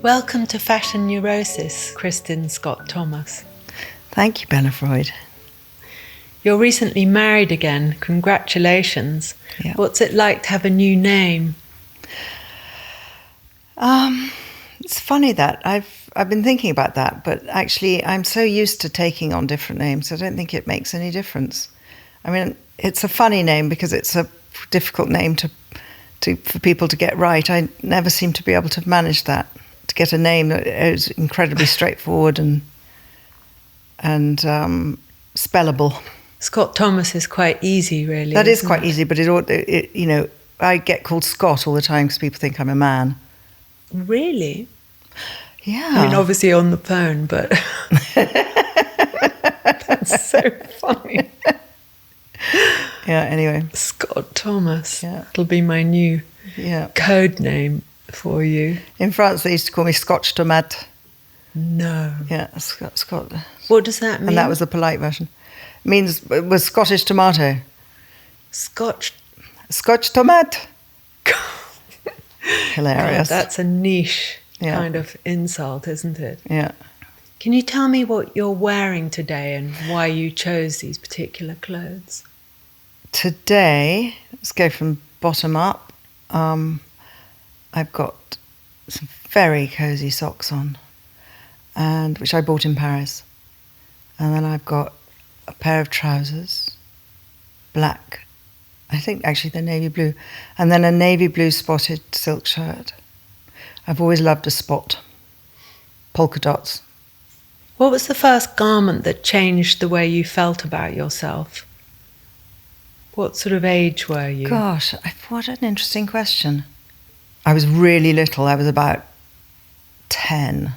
Welcome to Fashion Neurosis, Kristin Scott Thomas. Thank you, Freud. You're recently married again. Congratulations. Yeah. What's it like to have a new name? It's funny that I've been thinking about that, but actually I'm so used to taking on different names, I don't think it makes any difference. I mean, it's a funny name because it's a difficult name for people to get right. I never seem to be able to manage that, to get a name that is incredibly straightforward and spellable. Scott Thomas is quite easy, really. That is quite easy, but it I get called Scott all the time because people think I'm a man. Really? Yeah. I mean, obviously on the phone, but that's so funny. Yeah, anyway. Scott Thomas. Yeah. It'll be my new code name for you. In France, they used to call me Scotch Tomate. No. Yeah, Scott. What does that mean? And that was the polite version. It was Scottish tomato. Scotch Tomate. Hilarious. God, that's a niche kind of insult, isn't it? Yeah. Can you tell me what you're wearing today and why you chose these particular clothes? Today, let's go from bottom up. I've got some very cosy socks on, which I bought in Paris. And then I've got a pair of trousers, black. I think actually they're navy blue. And then a navy blue spotted silk shirt. I've always loved a spot. Polka dots. What was the first garment that changed the way you felt about yourself? What sort of age were you? Gosh, what an interesting question. I was really little. I was about 10.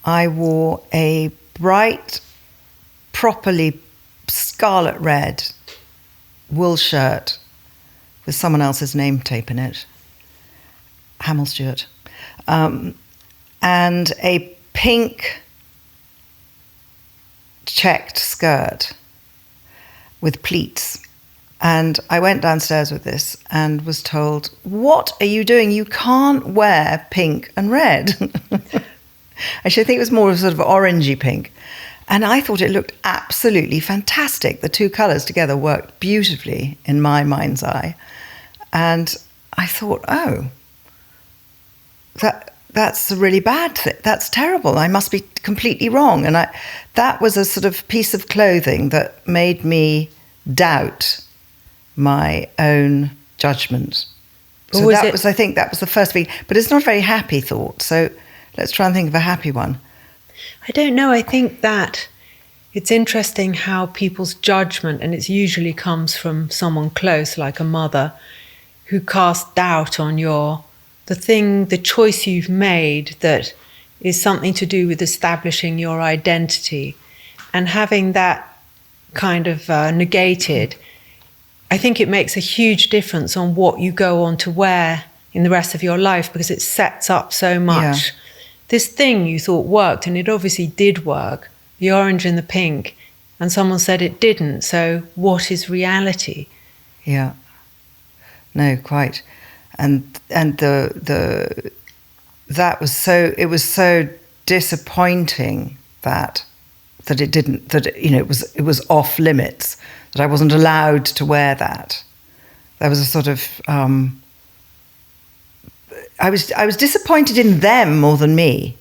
I wore a bright, properly scarlet red wool shirt with someone else's name tape in it, Hamill Stewart, and a pink checked skirt with pleats. And I went downstairs with this and was told, "What are you doing? You can't wear pink and red." Actually, I think it was more of sort of orangey pink. And I thought it looked absolutely fantastic. The two colours together worked beautifully in my mind's eye. And I thought, oh, that's a really bad thing. That's terrible. I must be completely wrong. And that was a sort of piece of clothing that made me doubt my own judgment. So I think that was the first thing. But it's not a very happy thought. So let's try and think of a happy one. I don't know. I think that it's interesting how people's judgment, and it usually comes from someone close, like a mother, who casts doubt on the choice you've made that is something to do with establishing your identity, and having that kind of negated. I think it makes a huge difference on what you go on to wear in the rest of your life, because it sets up so much. Yeah. This thing you thought worked, and it obviously did work, the orange and the pink, and someone said it didn't. So what is reality? Yeah. No, quite. And it was so disappointing that it was off limits, that I wasn't allowed to wear that. There was a sort of I was disappointed in them more than me.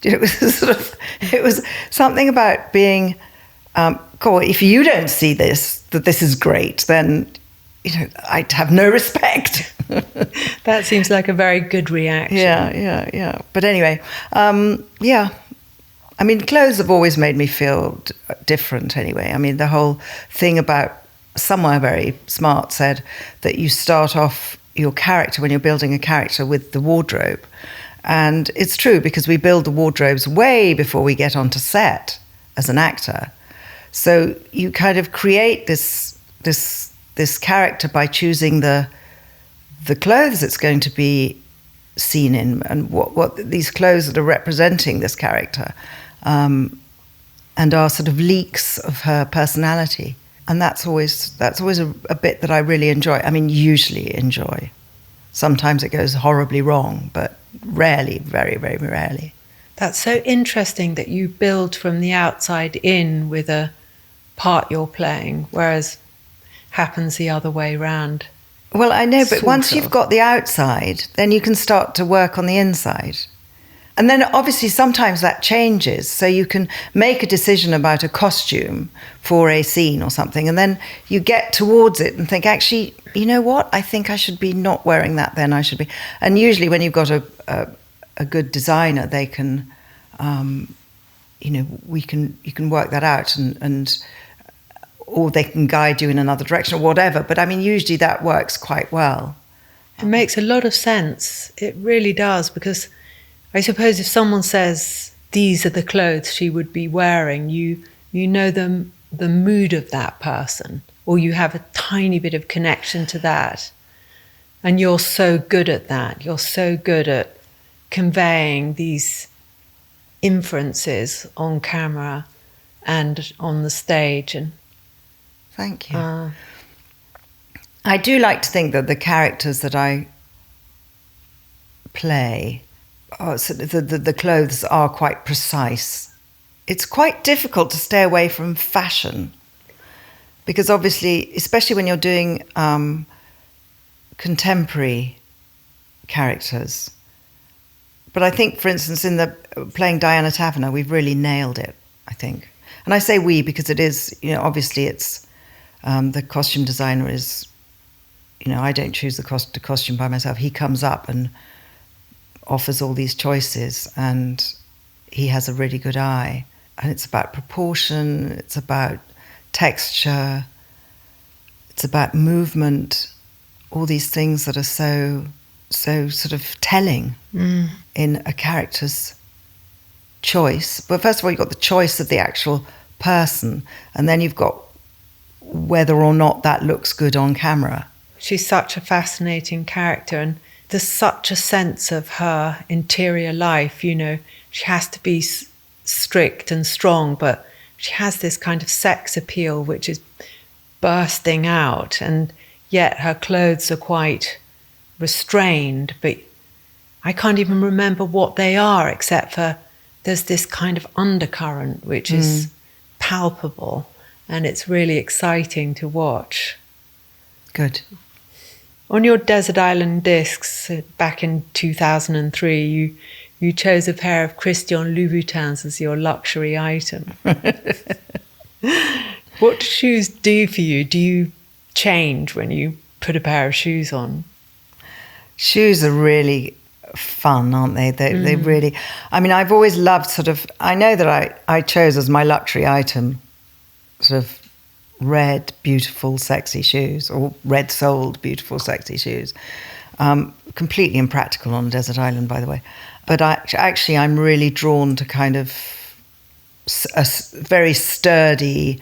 It was something about being, cool, if you don't see that this is great, then I'd have no respect. That seems like a very good reaction. Yeah. But anyway, I mean, clothes have always made me feel different anyway. I mean, the whole thing about, somewhere very smart said that you start off your character, when you're building a character, with the wardrobe. And it's true, because we build the wardrobes way before we get onto set as an actor. So you kind of create this character by choosing the clothes it's going to be seen in, and what these clothes that are representing this character, and are sort of leaks of her personality. And that's always a bit that I really enjoy. I mean, usually enjoy. Sometimes it goes horribly wrong, but rarely, very, very rarely. That's so interesting that you build from the outside in with a part you're playing, whereas happens the other way round. Well, I know, but once you've got the outside, then you can start to work on the inside. And then obviously sometimes that changes. So you can make a decision about a costume for a scene or something, and then you get towards it and think, actually, you know what? I think I should be not wearing that then. I should be. And usually when you've got a good designer, they can, you can work that out and or they can guide you in another direction or whatever. But I mean, usually that works quite well. It makes a lot of sense. It really does, because I suppose if someone says these are the clothes she would be wearing, you know the mood of that person, or you have a tiny bit of connection to that. And you're so good at that. You're so good at conveying these inferences on camera and on the stage. And thank you. I do like to think that the characters that I play, so the clothes are quite precise. It's quite difficult to stay away from fashion, because obviously, especially when you're doing contemporary characters. But I think, for instance, in the playing Diana Taverner, we've really nailed it, I think. And I say we because it is, obviously it's the costume designer is, I don't choose the costume by myself. He comes up and offers all these choices, and he has a really good eye. And it's about proportion, it's about texture, it's about movement, all these things that are so sort of telling in a character's choice. But first of all, you've got the choice of the actual person, and then you've got whether or not that looks good on camera. She's such a fascinating character, and there's such a sense of her interior life. She has to be strict and strong, but she has this kind of sex appeal which is bursting out, and yet her clothes are quite restrained. But I can't even remember what they are, except for there's this kind of undercurrent which is palpable, and it's really exciting to watch. Good. On your Desert Island discs back in 2003, you chose a pair of Christian Louboutins as your luxury item. What do shoes do for you? Do you change when you put a pair of shoes on? Shoes are really fun, aren't they? They really... I mean, I've always loved I know that I chose as my luxury item sort of red, beautiful, sexy shoes, or red-soled, beautiful, sexy shoes. Completely impractical on a desert island, by the way. But I'm really drawn to kind of very sturdy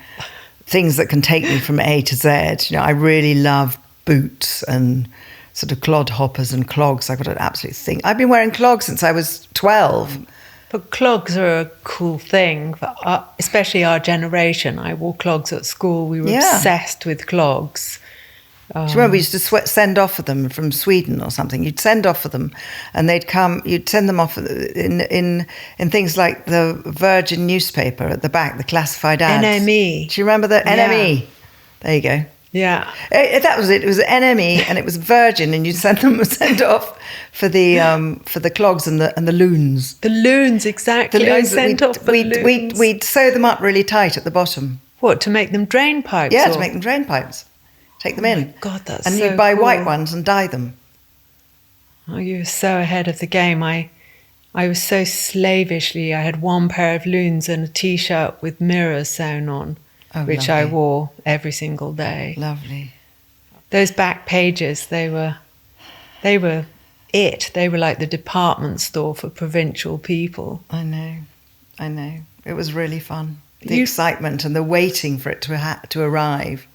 things that can take me from A to Z. I really love boots and sort of clodhoppers and clogs. I've got an absolute thing. I've been wearing clogs since I was 12. But clogs are a cool thing, especially our generation. I wore clogs at school. We were obsessed with clogs. Do you remember we used to send off for them from Sweden or something? You'd send off for them, and they'd come. You'd send them off in things like the Virgin newspaper at the back, the classified ads. NME. Do you remember the NME? Yeah. There you go. Yeah, that was it. It was NME, and it was Virgin, and you'd send off for the clogs and the loons. The loons, exactly. The loons, we'd sew them up really tight at the bottom. What, to make them drain pipes? Yeah, to make them drain pipes. Take them in. My God, that's and so you'd buy cool. white ones and dye them. Oh, you were so ahead of the game. I was so slavishly. I had one pair of loons and a T-shirt with mirrors sewn on. Which lovely. I wore every single day. Lovely. Those back pages, they were it. They were like the department store for provincial people. I know. It was really fun. The excitement and the waiting for it to arrive.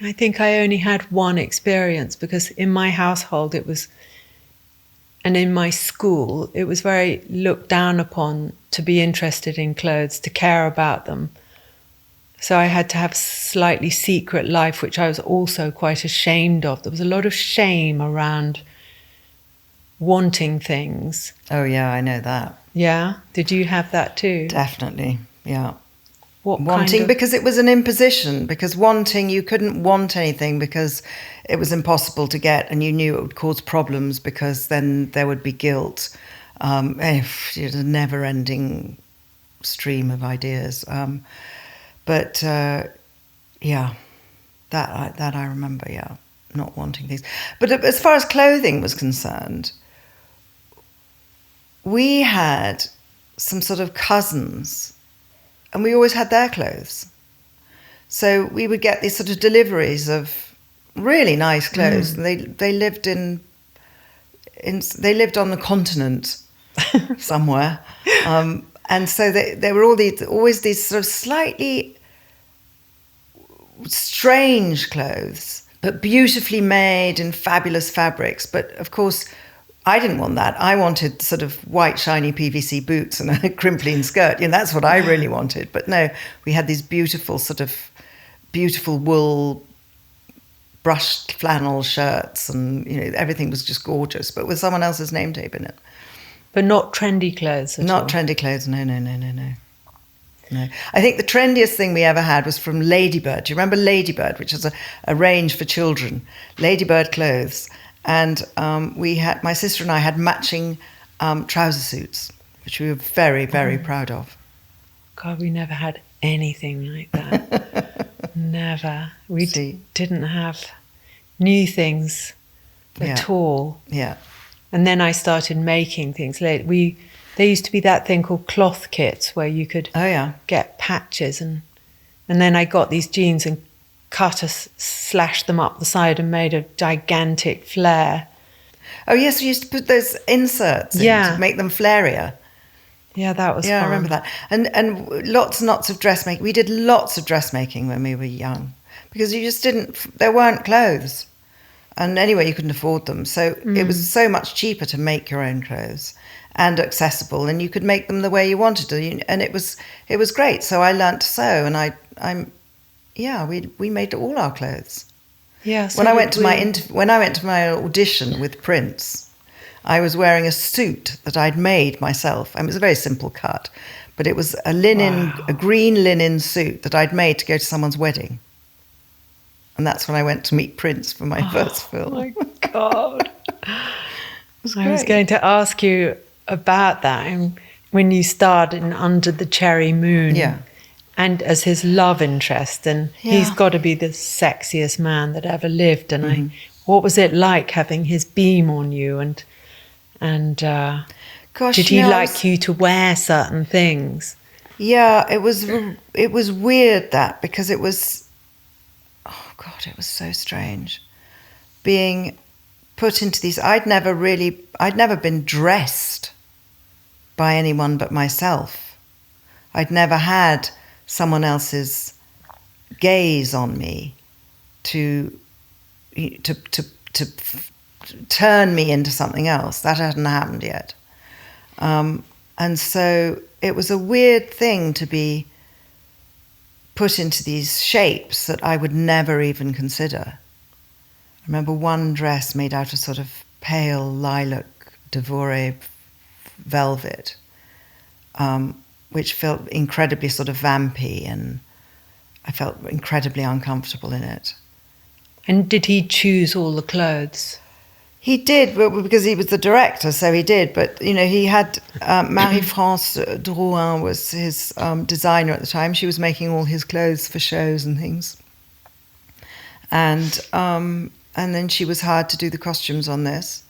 I think I only had one experience, because in my household and in my school, it was very looked down upon to be interested in clothes, to care about them. So I had to have a slightly secret life, which I was also quite ashamed of. There was a lot of shame around wanting things. Oh, yeah, I know that. Yeah? Did you have that too? Definitely, yeah. What Wanting, kind of... because it was an imposition, because wanting, you couldn't want anything because it was impossible to get, and you knew it would cause problems because then there would be guilt. It's a never-ending stream of ideas. Yeah, that I remember, yeah, not wanting things. But as far as clothing was concerned, we had some sort of cousins, and we always had their clothes. So we would get these sort of deliveries of really nice clothes. And they lived they lived on the continent somewhere, and so there were always these sort of slightly strange clothes, but beautifully made in fabulous fabrics. But of course, I didn't want that. I wanted sort of white, shiny PVC boots and a crimpling skirt. That's what I really wanted. But no, we had these beautiful wool brushed flannel shirts, and everything was just gorgeous, but with someone else's name tape in it. But not trendy clothes at all? Not trendy clothes, no. No. I think the trendiest thing we ever had was from Ladybird. Do you remember Ladybird, which is a range for children? Ladybird clothes. And my sister and I had matching trouser suits, which we were very, very proud of. God, we never had anything like that. Never. We didn't have new things at all. Yeah. And then I started making things later. There used to be that thing called cloth kits where you could get patches, and then I got these jeans and slashed them up the side and made a gigantic flare. Oh yes, we used to put those inserts in to make them flairier. Yeah, that was fun. I remember that. And lots and lots of dressmaking. We did lots of dressmaking when we were young, because you just there weren't clothes. And anyway, you couldn't afford them. So it was so much cheaper to make your own clothes and accessible, and you could make them the way you wanted to. And it was great. So I learnt to sew, and we made all our clothes. Yeah. So when I went to my audition with Prince, I was wearing a suit that I'd made myself. And it was a very simple cut, but it was a green linen suit that I'd made to go to someone's wedding. And that's when I went to meet Prince for my first film. Oh my God. I was going to ask you about that. And when you starred in Under the Cherry Moon, and as his love interest, and he's got to be the sexiest man that ever lived. And what was it like having his beam on you? And gosh, did he like you to wear certain things? Yeah, it was weird because it was, oh God, it was so strange being put into these. I'd never been dressed by anyone but myself. I'd never had someone else's gaze on me to turn me into something else. That hadn't happened yet. And so it was a weird thing to be put into these shapes that I would never even consider. I remember one dress made out of sort of pale lilac Devore velvet, which felt incredibly sort of vampy, and I felt incredibly uncomfortable in it. And did he choose all the clothes? He did, because he was the director, so he did. But, he had Marie-France Drouin was his designer at the time. She was making all his clothes for shows and things. And then she was hired to do the costumes on this.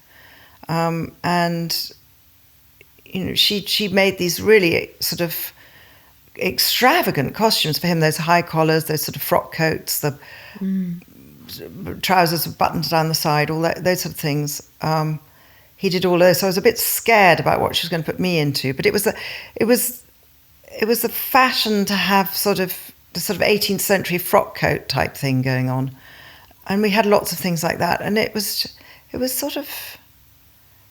She made these really sort of extravagant costumes for him. Those high collars, those sort of frock coats, the trousers buttoned down the side, all that, those sort of things. He did all those. So I was a bit scared about what she was going to put me into. But it was a fashion to have the 18th century frock coat type thing going on, and we had lots of things like that. And it was sort of,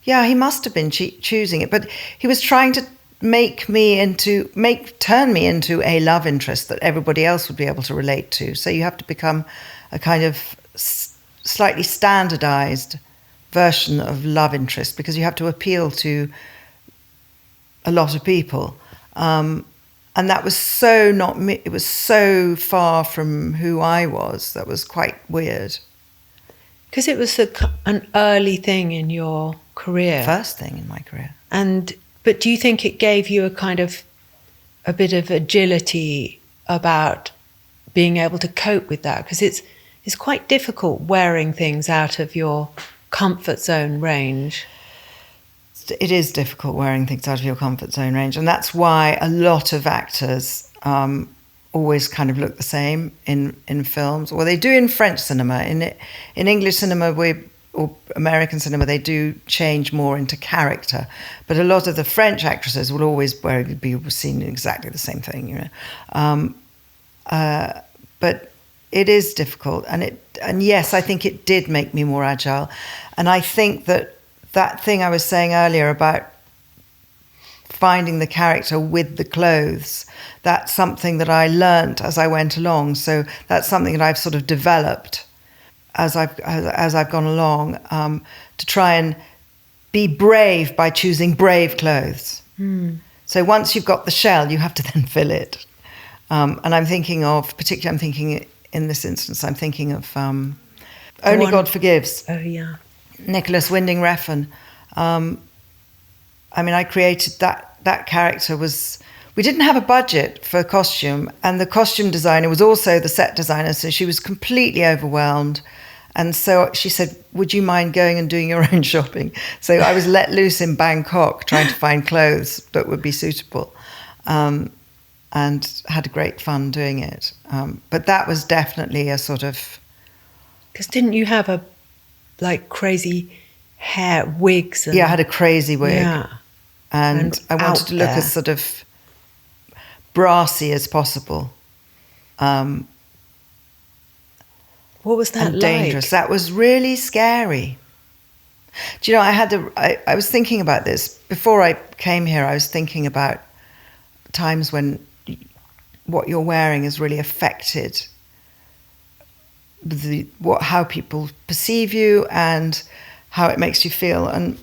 he must have been choosing it, but he was trying to turn me into a love interest that everybody else would be able to relate to. So you have to become a kind of slightly standardized version of love interest, because you have to appeal to a lot of people. And that was so not me. It was so far from who I was. That was quite weird. Because it was an early thing in your career. First thing in my career. But do you think it gave you a bit of agility about being able to cope with that? Because it's quite difficult wearing things out of your comfort zone range. It is difficult wearing things out of your comfort zone range, and that's why a lot of actors always kind of look the same in films. Well, they do in French cinema. In English cinema, or American cinema, they do change more into character. But a lot of the French actresses will always be seen exactly the same thing, you know. But it is difficult, and yes, I think it did make me more agile, and I think that thing I was saying earlier about finding the character with the clothes, that's something that I learnt as I went along. So that's something that I've sort of developed as I've gone along, to try and be brave by choosing brave clothes. So once you've got the shell, you have to then fill it. And I'm thinking in this instance, I'm thinking of Only God Forgives. Oh, yeah. Nicholas Winding Refn. I mean, I created that character. We didn't have a budget for costume, and the costume designer was also the set designer, so she was completely overwhelmed. And so she said, would you mind going and doing your own shopping? So I was let loose in Bangkok trying to find clothes that would be suitable, and had great fun doing it. But that was definitely a sort of... Because didn't you have crazy hair, wigs? Yeah, I had a crazy wig. Yeah. And I wanted to look as sort of brassy as possible. What was that and dangerous. like? That was really scary. Do you know, I was thinking about this. Before I came here, I was thinking about times when what you're wearing has really affected how people perceive you and how it makes you feel. And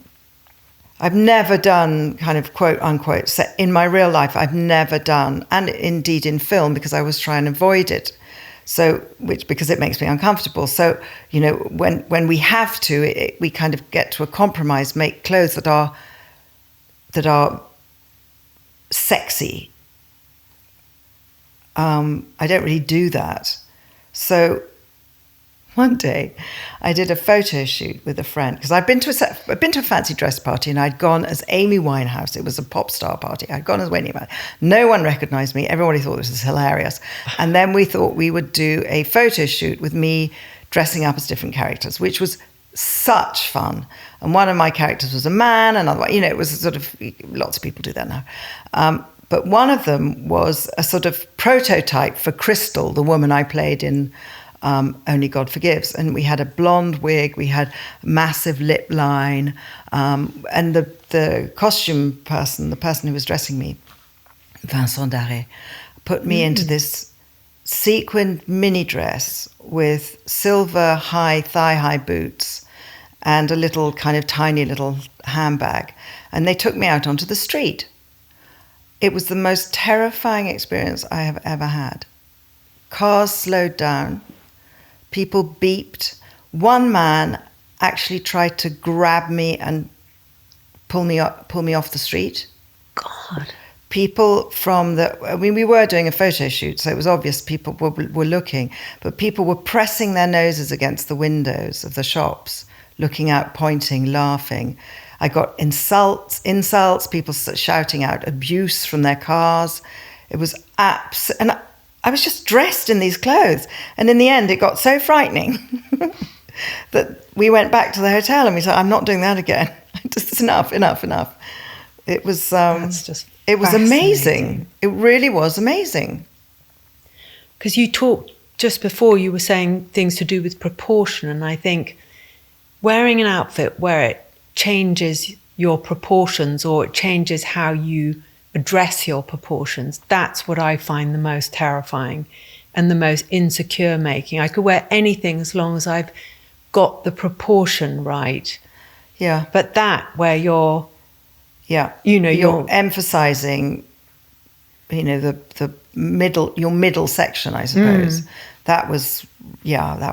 I've never done kind of quote unquote in my real life. I've never done, and indeed in film, because I was trying to avoid it. So, because it makes me uncomfortable. So, you know, when we have to, we kind of get to a compromise, make clothes that are sexy. I don't really do that. So one day I did a photo shoot with a friend, because I'd been to a fancy dress party, and I'd gone as Amy Winehouse. It was a pop star party. I'd gone as Amy Winehouse. No one recognized me. Everybody thought this was hilarious. And then we thought we would do a photo shoot with me dressing up as different characters, which was such fun. And one of my characters was a man, another one, you know, it was sort of, lots of people do that now. But one of them was a sort of prototype for Crystal, the woman I played in Only God Forgives. And we had a blonde wig, we had massive lip line, and the costume person, the person who was dressing me, Vincent Darret, put me into this sequined mini dress with silver thigh-high boots and a little kind of tiny little handbag. And they took me out onto the street. It was the most terrifying experience I have ever had. Cars slowed down. People beeped. One man actually tried to grab me and pull me off the street. God. People we were doing a photo shoot, so it was obvious people were looking, but people were pressing their noses against the windows of the shops, looking out, pointing, laughing. I got insults, people shouting out abuse from their cars. It was and I was just dressed in these clothes. And in the end, it got so frightening that we went back to the hotel and we said, I'm not doing that again. Just enough. It was, it was amazing. It really was amazing. Because you talked just before, you were saying things to do with proportion. And I think wearing an outfit where it changes your proportions, or it changes how you address your proportions, that's what I find the most terrifying and the most insecure making. I could wear anything as long as I've got the proportion right. Yeah. But that where you're, Yeah. you're emphasizing, the middle, your middle section, I suppose. That was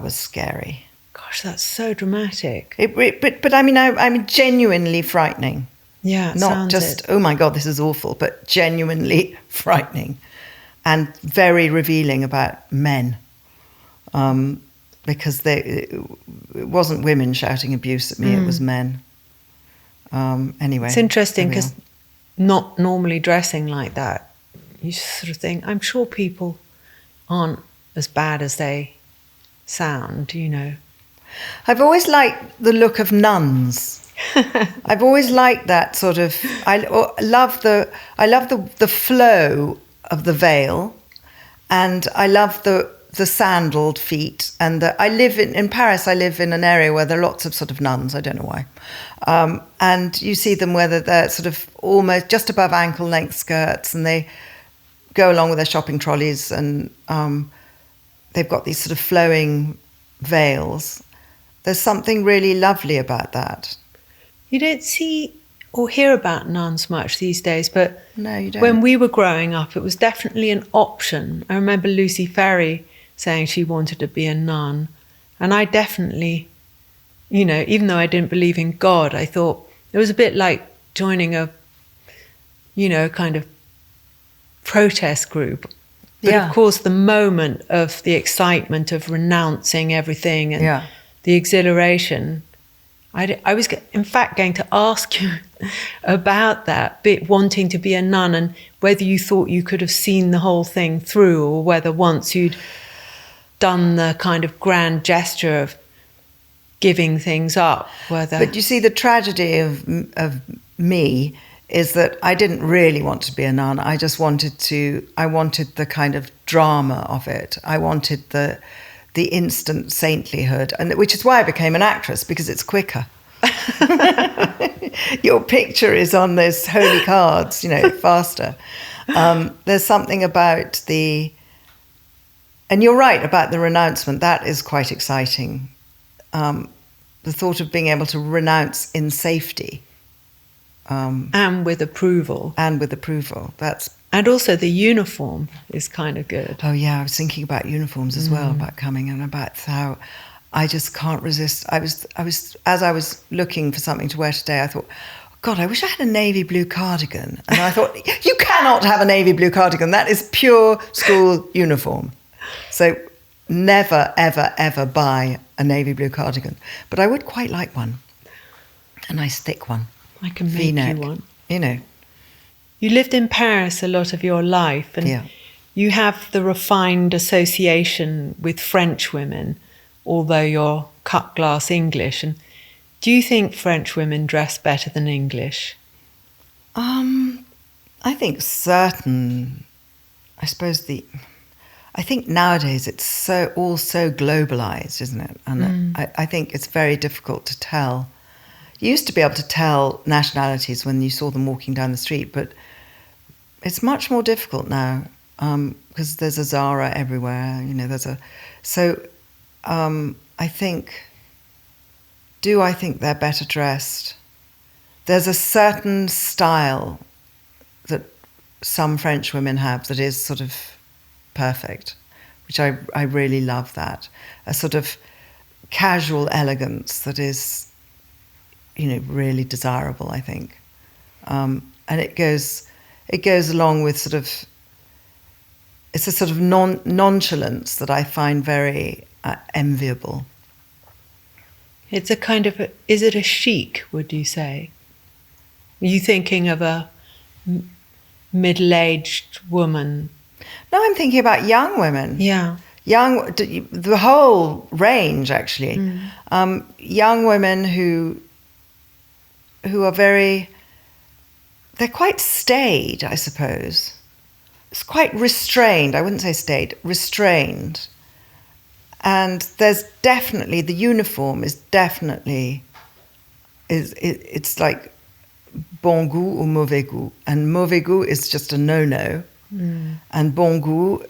scary. gosh, that's so dramatic. But I'm genuinely frightening. Yeah, it Not sounds just, it. oh my God, this is awful, but genuinely frightening and very revealing about men. Because it wasn't women shouting abuse at me, it was men. Anyway. It's interesting because not normally dressing like that, you sort of think, I'm sure people aren't as bad as they sound, I've always liked the look of nuns. I've always liked that sort of. I love the flow of the veil, and I love the sandaled feet. And I live in Paris. I live in an area where there are lots of sort of nuns. I don't know why, and you see them whether they're sort of almost just above ankle length skirts, and they go along with their shopping trolleys, and they've got these sort of flowing veils. There's something really lovely about that. You don't see or hear about nuns much these days, but no, you don't. When we were growing up, it was definitely an option. I remember Lucy Ferry saying she wanted to be a nun. And I definitely, even though I didn't believe in God, I thought it was a bit like joining a, kind of protest group. But of course, the moment of the excitement of renouncing everything and the exhilaration, I was, in fact, going to ask you about that, wanting to be a nun, and whether you thought you could have seen the whole thing through, or whether once you'd done the kind of grand gesture of giving things up, whether... But you see, the tragedy of me is that I didn't really want to be a nun. I wanted the kind of drama of it. I wanted the instant saintlyhood, and which is why I became an actress, because it's quicker. Your picture is on those holy cards, faster. There's something about and you're right about the renouncement. That is quite exciting. The thought of being able to renounce in safety. And with approval. And also the uniform is kind of good. Oh yeah, I was thinking about uniforms as well, about coming, and about how I just can't resist. I was as I was looking for something to wear today, I thought, God, I wish I had a navy blue cardigan. And I thought, you cannot have a navy blue cardigan. That is pure school uniform. So never, ever, ever buy a navy blue cardigan. But I would quite like one. A nice thick one. I can make V-neck, you one. You lived in Paris a lot of your life, and you have the refined association with French women, although you're cut glass English. And do you think French women dress better than English? I think I think nowadays it's all so globalized, isn't it? And I think it's very difficult to tell. You used to be able to tell nationalities when you saw them walking down the street, but it's much more difficult now, because there's a Zara everywhere. I think they're better dressed? There's a certain style that some French women have that is sort of perfect, which I really love that. A sort of casual elegance that is, really desirable, I think. And it goes along with it's a sort of nonchalance that I find very enviable. It's a kind of, is it a chic, would you say? Are you thinking of a middle-aged woman? No, I'm thinking about young women. Yeah. The whole range, actually. Young women who are they're quite staid, I suppose. It's quite restrained. I wouldn't say staid, restrained. And there's definitely, the uniform is definitely, it's like bon goût or mauvais goût. And mauvais goût is just a no-no. And bon goût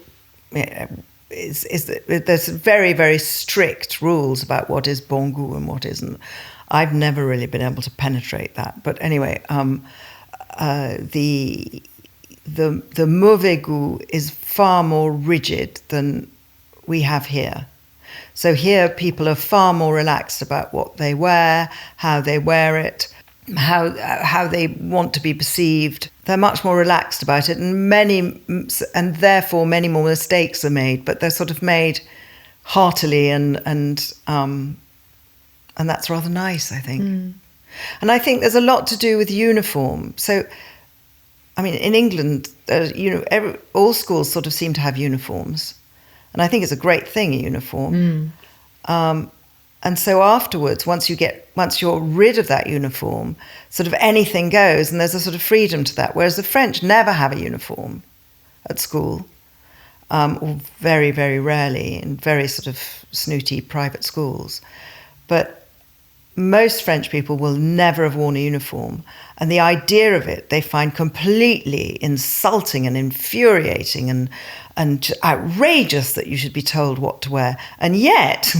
there's very, very strict rules about what is bon goût and what isn't. I've never really been able to penetrate that. But anyway, the mauvais goût is far more rigid than we have here. So here people are far more relaxed about what they wear, how they wear it, how they want to be perceived. They're much more relaxed about it, and therefore many more mistakes are made, but they're sort of made heartily and that's rather nice, I think. And I think there's a lot to do with uniform. So, I mean, in England, all schools sort of seem to have uniforms, and I think it's a great thing, a uniform. And so afterwards, once you're rid of that uniform, sort of anything goes, and there's a sort of freedom to that. Whereas the French never have a uniform at school, or very, very rarely in very sort of snooty private schools. But most French people will never have worn a uniform. And the idea of it, they find completely insulting and infuriating and outrageous that you should be told what to wear. And yet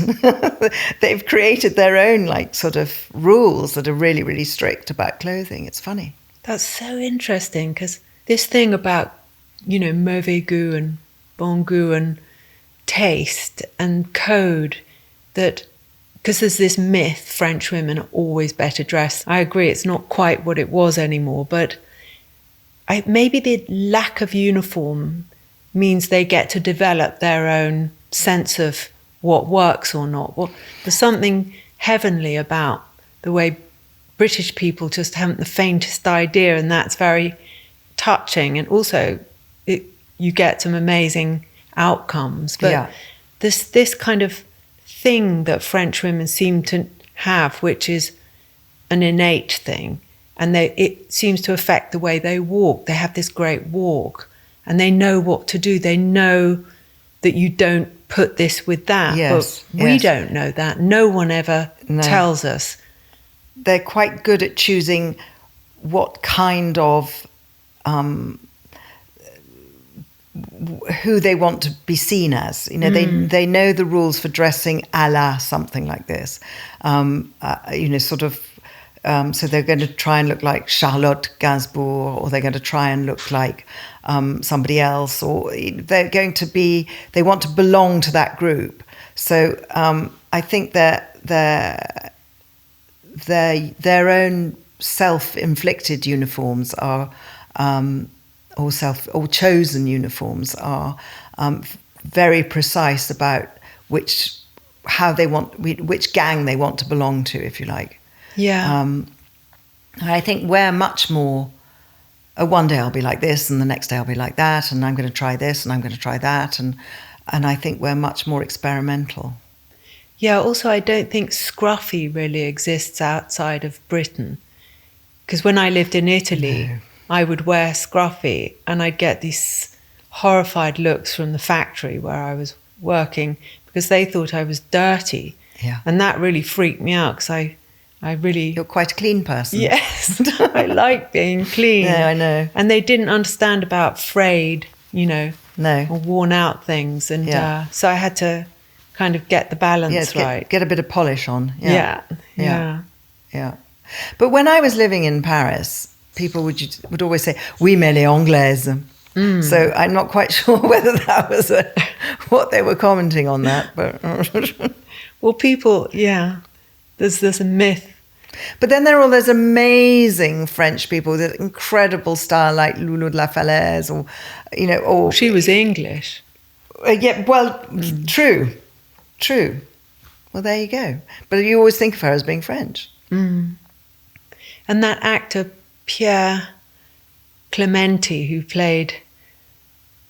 they've created their own sort of rules that are really, really strict about clothing. It's funny. That's so interesting, because this thing about, mauvais goût and bon goût and taste and code, that because there's this myth French women are always better dressed. I agree, it's not quite what it was anymore, but maybe the lack of uniform means they get to develop their own sense of what works or not. Well, there's something heavenly about the way British people just haven't the faintest idea, and that's very touching. And also, you get some amazing outcomes. But this kind of thing that French women seem to have, which is an innate thing, and it seems to affect the way they walk. They have this great walk, and they know what to do. They know that you don't put this with that. Yes, but we don't know that. No one ever tells us. They're quite good at choosing what kind of who they want to be seen as. They know the rules for dressing a la something like this. So they're going to try and look like Charlotte Gainsbourg, or they're going to try and look like somebody else, or they want to belong to that group. So I think that their own self-inflicted uniforms are, or chosen uniforms are very precise about which gang they want to belong to, if you like. Yeah. I think we're much more, one day I'll be like this, and the next day I'll be like that, and I'm going to try this, and I'm going to try that, and I think we're much more experimental. Yeah, also I don't think scruffy really exists outside of Britain. Because when I lived in Italy, I would wear scruffy, and I'd get these horrified looks from the factory where I was working, because they thought I was dirty. Yeah. And that really freaked me out, because You're quite a clean person. Yes, I like being clean. Yeah, I know. And they didn't understand about frayed, No. or worn out things. And so I had to kind of get the balance right. Get a bit of polish on. Yeah. But when I was living in Paris, people would always say, oui, mais les Anglaises. So I'm not quite sure whether that was what they were commenting on that. But well, people, there's a myth. But then there are all those amazing French people with incredible style, like Loulou de la Falaise, or She was English. True. Well, there you go. But you always think of her as being French. And that actor Pierre Clementi, who played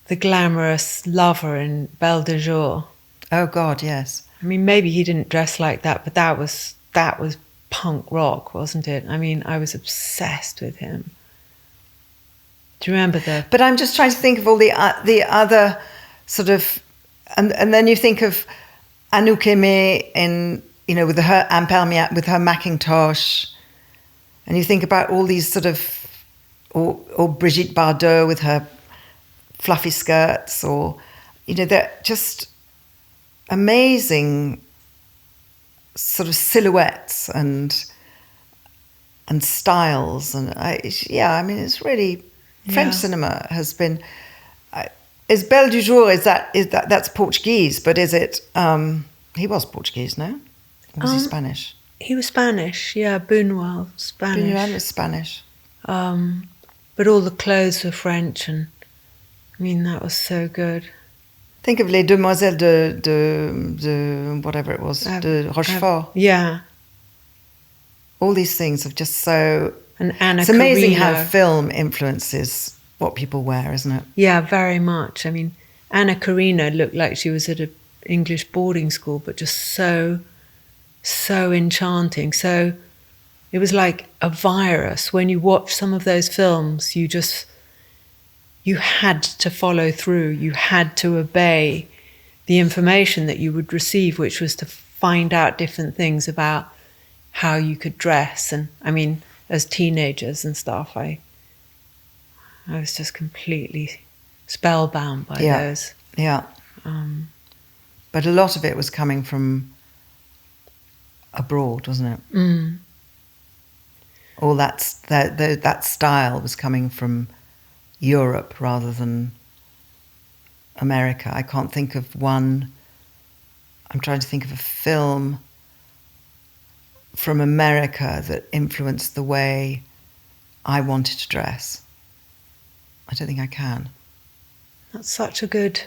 the glamorous lover in Belle de Jour. Oh God, yes. I mean, maybe he didn't dress like that, but that was punk rock, wasn't it? I mean, I was obsessed with him. Do you remember that? But I'm just trying to think of all the other sort of, and then you think of Anouk Aimée with her imperméable, with her Macintosh, and you think about all these sort of, or Brigitte Bardot with her fluffy skirts, or they're just amazing sort of silhouettes and styles, and I mean, it's really French cinema has been. Is Belle du Jour? That's Portuguese? But is it? He was Portuguese, no? Or was he Spanish? He was Spanish. Yeah, Buñuel Spanish. Buñuel was Spanish. But all the clothes were French, and I mean that was so good. Think of Les Demoiselles de whatever it was, de Rochefort. Yeah. All these things have just so... And Anna It's amazing Karina. how film influences what people wear, isn't it? Yeah, very much. I mean, Anna Karina looked like she was at an English boarding school, but just so enchanting. So it was like a virus. When you watch some of those films, you had to follow through. You had to obey the information that you would receive, which was to find out different things about how you could dress. And I mean, as teenagers and stuff, I was just completely spellbound by those. Yeah. But a lot of it was coming from abroad, wasn't it? Mm. All that style was coming from Europe rather than America. I can't think of one. I'm trying to think of a film from America that influenced the way I wanted to dress. I don't think I can. That's such a good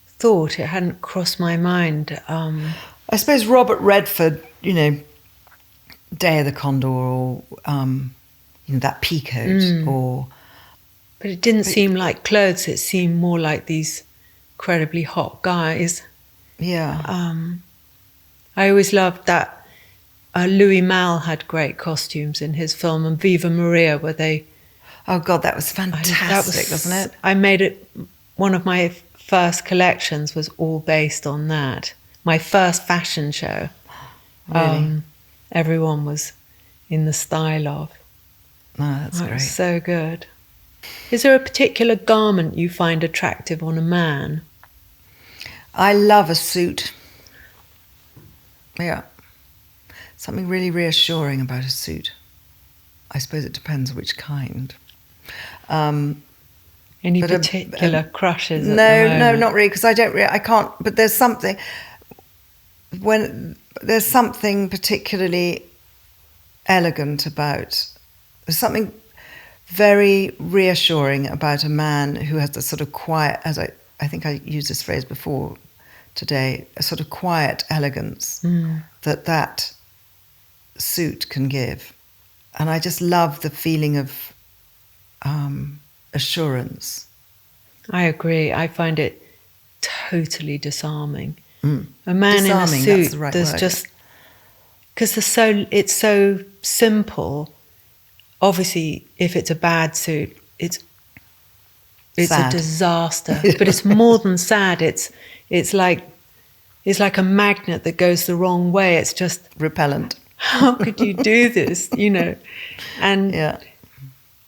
thought. It hadn't crossed my mind. I suppose Robert Redford, Day of the Condor, or that peacoat, or. But it didn't seem like clothes. It seemed more like these incredibly hot guys. Yeah. I always loved that. Louis Malle had great costumes in his film, and Viva Maria, where they. Oh God, that was fantastic, wasn't it? I made it. One of my first collections was all based on that. My first fashion show. Really? Everyone was in the style of. Oh, that's great. Was so good. Is there a particular garment you find attractive on a man? I love a suit. Yeah. Something really reassuring about a suit. I suppose it depends which kind. Any particular crushes? No, not really, because I can't, but there's something, when there's something particularly elegant about, there's something very reassuring about a man who has a sort of quiet, as I think I used this phrase before today, a sort of quiet elegance that suit can give. And I just love the feeling of assurance. I agree. I find it totally disarming. A man Disarming, in a suit, that's the right there's word. just, because it's so simple. Obviously, if it's a bad suit, it's Sad. a disaster. But it's more than sad. It's like a magnet that goes the wrong way. It's just Repellent. how could you do this? And Yeah.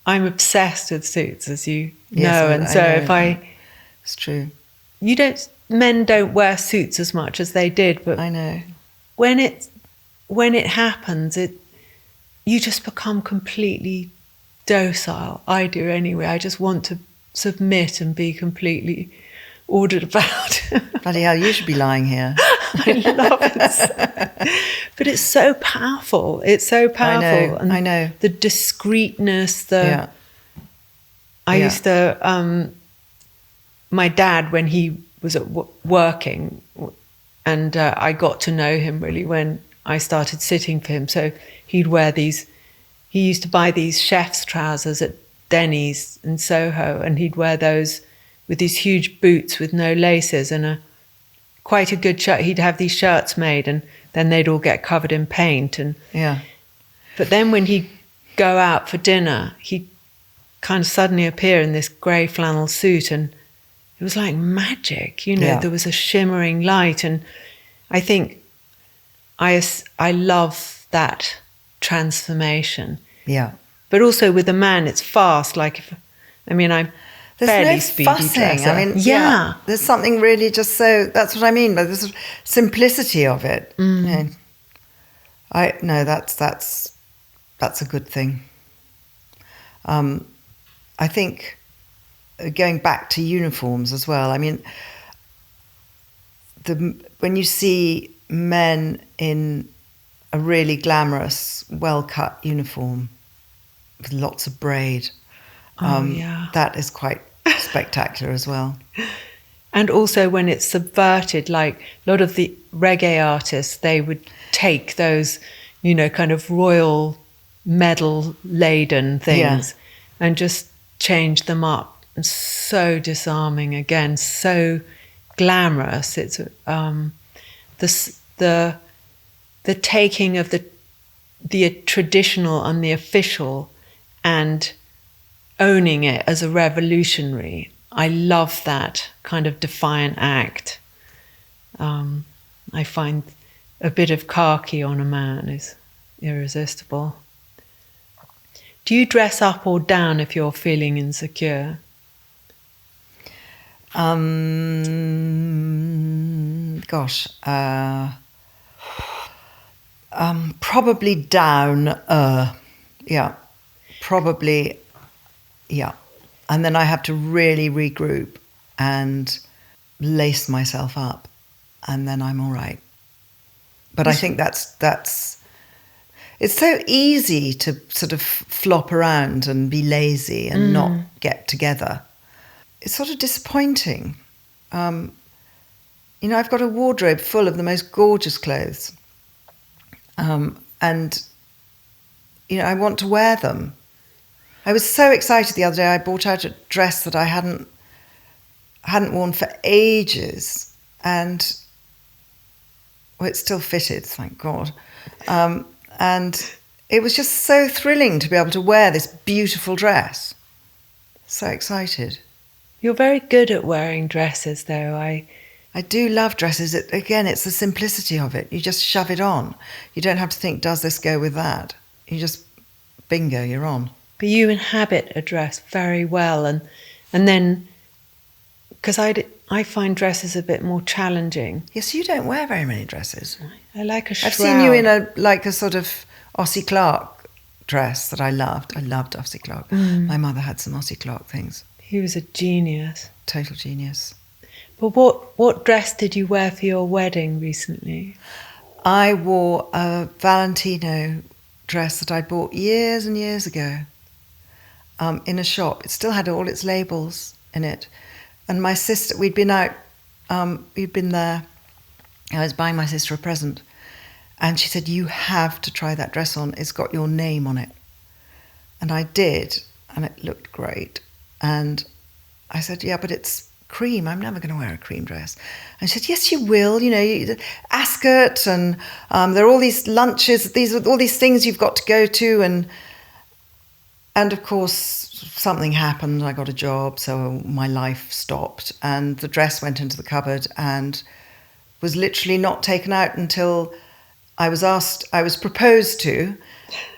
I'm obsessed with suits, as you Yes, know. I And so know. It's true. Men don't wear suits as much as they did, but I know. when it happens, you just become completely docile. I do anyway. I just want to submit and be completely ordered about. Bloody hell, you should be lying here. I love it. But it's so powerful. It's so powerful. I know. The discreetness, I Yeah. used to, my dad, when he was working, and I got to know him really when I started sitting for him. So he used to buy these chef's trousers at Denny's in Soho, and he'd wear those with these huge boots with no laces and quite a good shirt. He'd have these shirts made, and then they'd all get covered in paint. But then when he'd go out for dinner, he'd kind of suddenly appear in this grey flannel suit, and it was like magic, There was a shimmering light, and I think I love that transformation. Yeah. But also with a man, it's fast. there's fairly no speedy fussing. dresser. I mean, yeah, there's something really just so. That's what I mean by the sort of simplicity of it. You know, that's a good thing. I think going back to uniforms as well. I mean, when you see men in a really glamorous, well-cut uniform with lots of braid, that is quite spectacular as well. And also when it's subverted, like a lot of the reggae artists, they would take those, you know, kind of royal medal-laden things and just change them up. And so disarming again, so glamorous. It's the taking of the traditional and the official and owning it as a revolutionary. I love that kind of defiant act. I find a bit of khaki on a man is irresistible. Do you dress up or down if you're feeling insecure? Probably down. Yeah, probably. Yeah. And then I have to really regroup and lace myself up, and then I'm all right. But I think that's it's so easy to sort of flop around and be lazy and not get together. It's sort of disappointing. You know, I've got a wardrobe full of the most gorgeous clothes. And, you know, I want to wear them. I was so excited the other day. I brought out a dress that I hadn't worn for ages, and it still fitted, thank God. And it was just so thrilling to be able to wear this beautiful dress. So excited. You're very good at wearing dresses, though. I do love dresses. Again, it's the simplicity of it. You just shove it on. You don't have to think, does this go with that? You just, bingo, you're on. But you inhabit a dress very well. And then, because I find dresses a bit more challenging. Yes, you don't wear very many dresses. I like a shroud. I've seen you in a sort of Ossie Clark dress that I loved. I loved Ossie Clark. My mother had some Ossie Clark things. He was a genius. Total genius. But what dress did you wear for your wedding recently? I wore a Valentino dress that I bought years and years ago in a shop. It still had all its labels in it. And my sister, we'd been out, we'd been there. I was buying my sister a present. And she said, you have to try that dress on. It's got your name on it. And I did, and it looked great. And I said, yeah, but it's cream. I'm never going to wear a cream dress. And she said, yes, you will. You know, Ascot, and there are all these lunches. These are all these things you've got to go to. And of course, something happened. I got a job, so my life stopped. And the dress went into the cupboard and was literally not taken out until I was proposed to.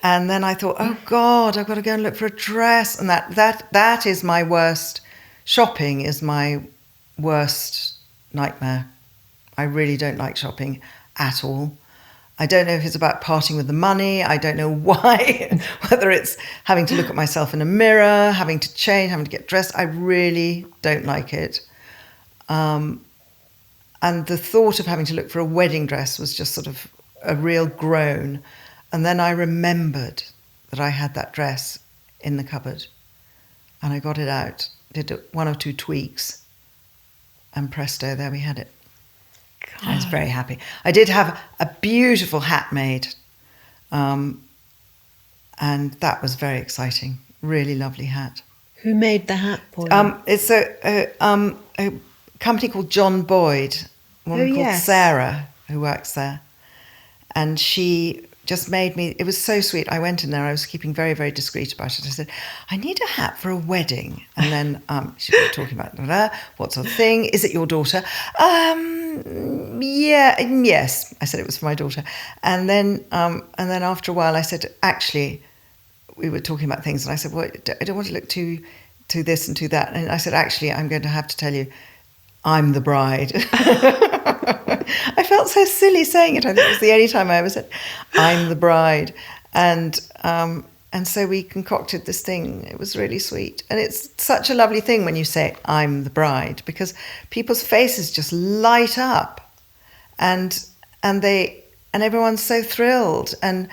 And then I thought, oh God, I've got to go and look for a dress. And that is my worst. Shopping is my worst nightmare. I really don't like shopping at all. I don't know if it's about parting with the money. I don't know why, whether it's having to look at myself in a mirror, having to change, having to get dressed. I really don't like it. And the thought of having to look for a wedding dress was just sort of a real groan. And then I remembered that I had that dress in the cupboard. And I got it out, did one or two tweaks, and presto, there we had it. God. I was very happy. I did have a beautiful hat made, and that was very exciting. Really lovely hat. Who made the hat for you? It's a company called John Boyd, a woman called Sarah who works there. And she just made me, it was so sweet. I went in there, I was keeping very, very discreet about it. I said, I need a hat for a wedding. And then she was talking about, what sort of thing? Is it your daughter? Yes. I said it was for my daughter. And then after a while I said, actually, we were talking about things. And I said, well, I don't want to look too to this and to that. And I said, actually, I'm going to have to tell you, I'm the bride. I felt so silly saying it. I think it was the only time I ever said, I'm the bride. And so we concocted this thing. It was really sweet. And it's such a lovely thing when you say, I'm the bride, because people's faces just light up. And everyone's so thrilled. And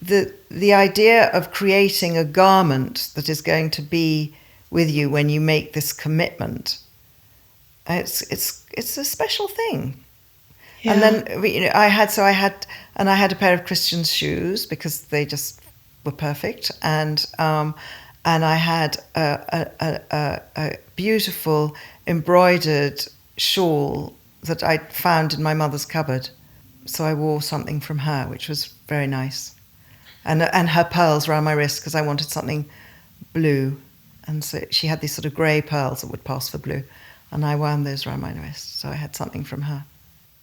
the idea of creating a garment that is going to be with you when you make this commitment, it's a special thing. Yeah. And then I had a pair of Christian's shoes because they just were perfect, and I had a beautiful embroidered shawl that I found in my mother's cupboard. So I wore something from her, which was very nice, and her pearls around my wrist because I wanted something blue, and so she had these sort of grey pearls that would pass for blue, and I wound those around my wrist. So I had something from her.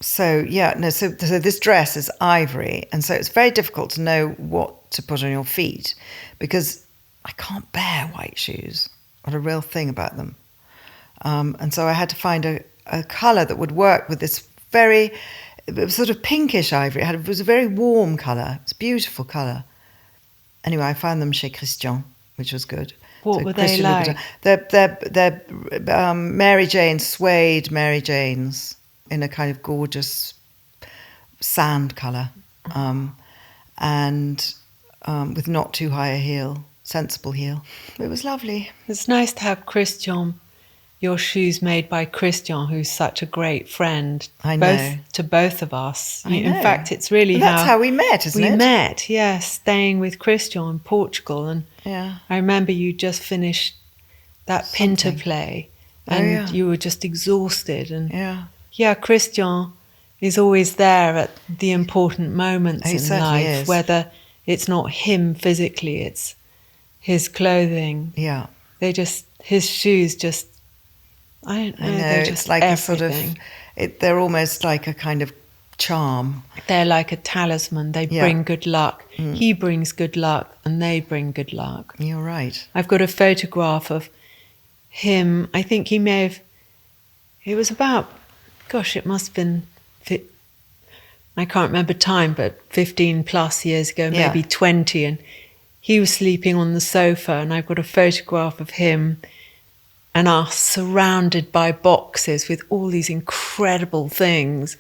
So so this dress is ivory, and so it's very difficult to know what to put on your feet because I can't bear white shoes. What a real thing about them. And so I had to find a colour that would work with this it was sort of pinkish ivory. It was a very warm colour. It's a beautiful colour. Anyway, I found them chez Christian, which was good. What were they like? They're Mary Jane, suede Mary Janes, in a kind of gorgeous sand colour, and with not too high a heel, sensible heel. It was lovely. It's nice to have Christian, your shoes made by Christian, who's such a great friend. I know. To both of us. I know. In fact, it's really that's how we met, isn't it? We met, yes, staying with Christian in Portugal. And yeah. I remember you just finished that Pinter play, and you were just exhausted. And yeah, Christian is always there at the important moments in life, whether it's not him physically, it's his clothing. Yeah. His shoes just, I don't know, they're just it's like everything. They're almost like a kind of charm. They're like a talisman. They bring good luck. He brings good luck and they bring good luck. You're right. I've got a photograph of him. I think it was about, it must have been, I can't remember time, but 15 plus years ago, maybe 20. And he was sleeping on the sofa, and I've got a photograph of him and us surrounded by boxes with all these incredible things,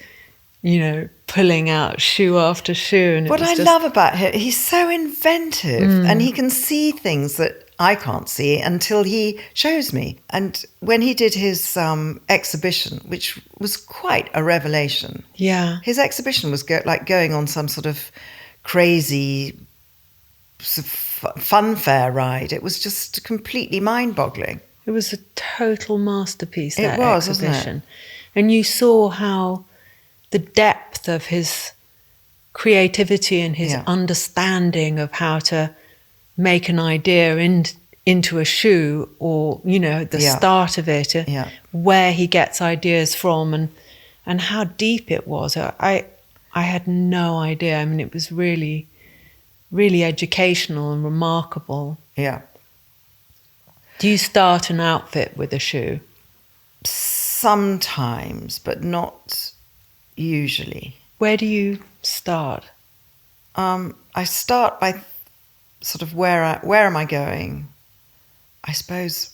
pulling out shoe after shoe. And what I love about him, he's so inventive, and he can see things that I can't see until he shows me. And when he did his exhibition, which was quite a revelation. Yeah. His exhibition was like going on some sort of crazy fun fair ride. It was just completely mind-boggling. It was a total masterpiece, that it was, exhibition. Wasn't it? And you saw how the depth of his creativity and his understanding of how to make an idea into a shoe, or the start of it, where he gets ideas from, and how deep it was. I had no idea. I mean, it was really, really educational and remarkable. Yeah. Do you start an outfit with a shoe? Sometimes, but not usually. Where do you start? I start by sort of where am I going? I suppose,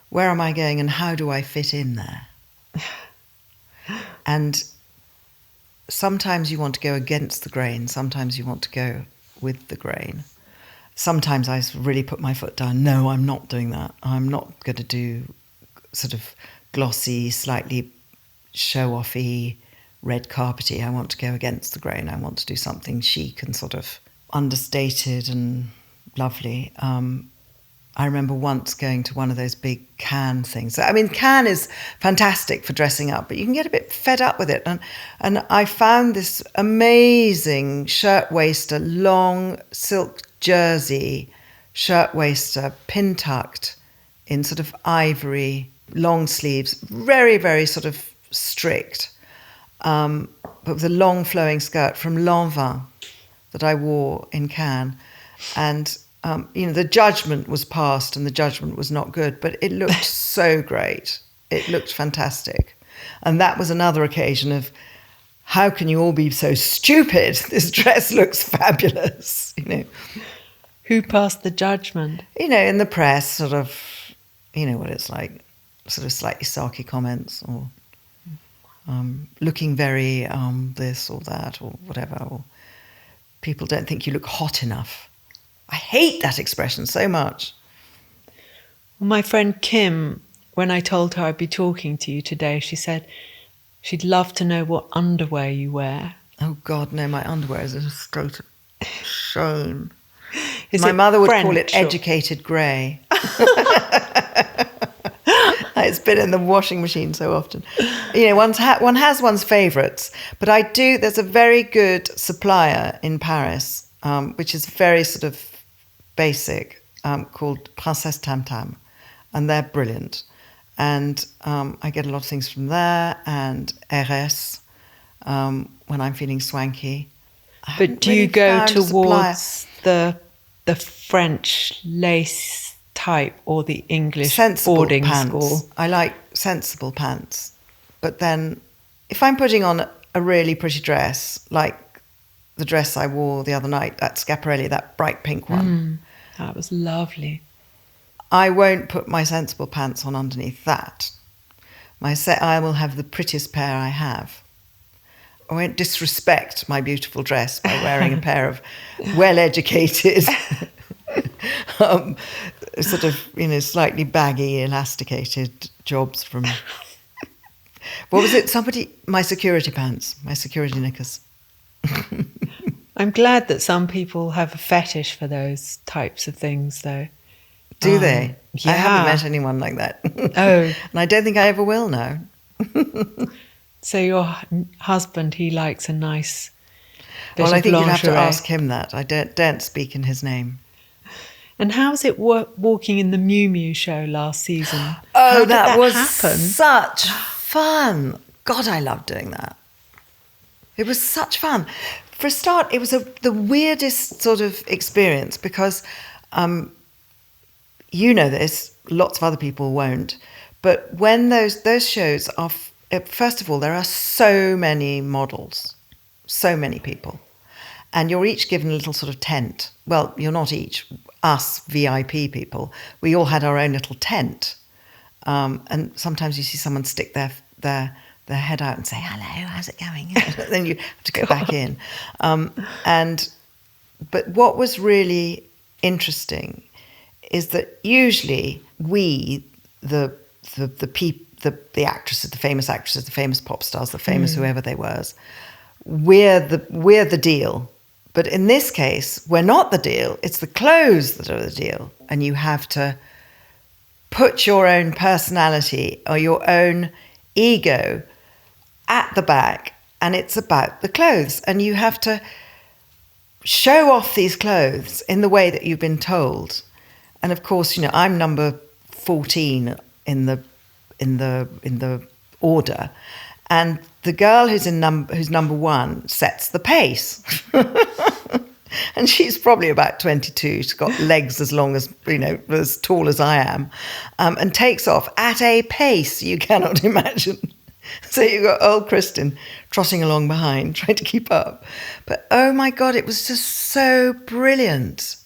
where am I going and how do I fit in there? And sometimes you want to go against the grain, sometimes you want to go with the grain. Sometimes I really put my foot down. No, I'm not doing that. I'm not going to do sort of glossy, slightly show-offy, red carpety. I want to go against the grain. I want to do something chic and sort of understated and lovely. I remember once going to one of those big Cannes things. I mean, Cannes is fantastic for dressing up, but you can get a bit fed up with it. And I found this amazing shirtwaister, long silk jersey shirtwaister, pin-tucked in sort of ivory, long sleeves, very, very sort of strict, but with a long flowing skirt from Lanvin that I wore in Cannes. And the judgment was passed and the judgment was not good, but it looked so great. It looked fantastic. And that was another occasion of, how can you all be so stupid? This dress looks fabulous, Who passed the judgment? In the press, sort of, what it's like, sort of slightly sarky comments, or looking very this or that or whatever, or people don't think you look hot enough. I hate that expression so much. Well, my friend Kim, when I told her I'd be talking to you today, she said she'd love to know what underwear you wear. Oh, God, no, my underwear is a state of shame. Is my mother would French call it educated grey. It's been in the washing machine so often. One has one's favourites. But there's a very good supplier in Paris, which is very sort of basic, called Princesse Tam Tam. And they're brilliant. And I get a lot of things from there, and RS when I'm feeling swanky. But do you go towards the French lace type or the English sensible boarding pants. school? I like sensible pants. But then if I'm putting on a really pretty dress, like the dress I wore the other night at Schiaparelli, that bright pink one. That was lovely. I won't put my sensible pants on underneath that. I will have the prettiest pair I have. I won't disrespect my beautiful dress by wearing a pair of well-educated, sort of, slightly baggy, elasticated jobs from... What was it? My security pants, my security knickers. I'm glad that some people have a fetish for those types of things, though. Do they? Yeah. I haven't met anyone like that. Oh. And I don't think I ever will now. So your husband, he likes a nice bit Well, I of think lingerie. you'd have to ask him that. I don't speak in his name. And how's it walking in the Miu Miu show last season? Oh, How did that was happen? such fun. God, I loved doing that. It was such fun. For a start, it was the weirdest sort of experience because, this, lots of other people won't. But when those shows are, first of all, there are so many models, so many people. And you're each given a little sort of tent. Well, you're not each. Us VIP people, we all had our own little tent. And sometimes you see someone stick their head out and say, "Hello, how's it going?" Then you have to go back in. But what was really interesting is that usually we, the actresses, the famous actresses, the famous pop stars, the famous whoever they were, we're the deal. But in this case, we're not the deal. It's the clothes that are the deal. And you have to put your own personality or your own ego at the back, and it's about the clothes. And you have to show off these clothes in the way that you've been told. And of course, I'm number 14 in the order. And the girl who's number one sets the pace. And she's probably about 22. She's got legs as long as, as tall as I am, and takes off at a pace you cannot imagine. So you've got old Kristin trotting along behind, trying to keep up. But oh my God, it was just so brilliant.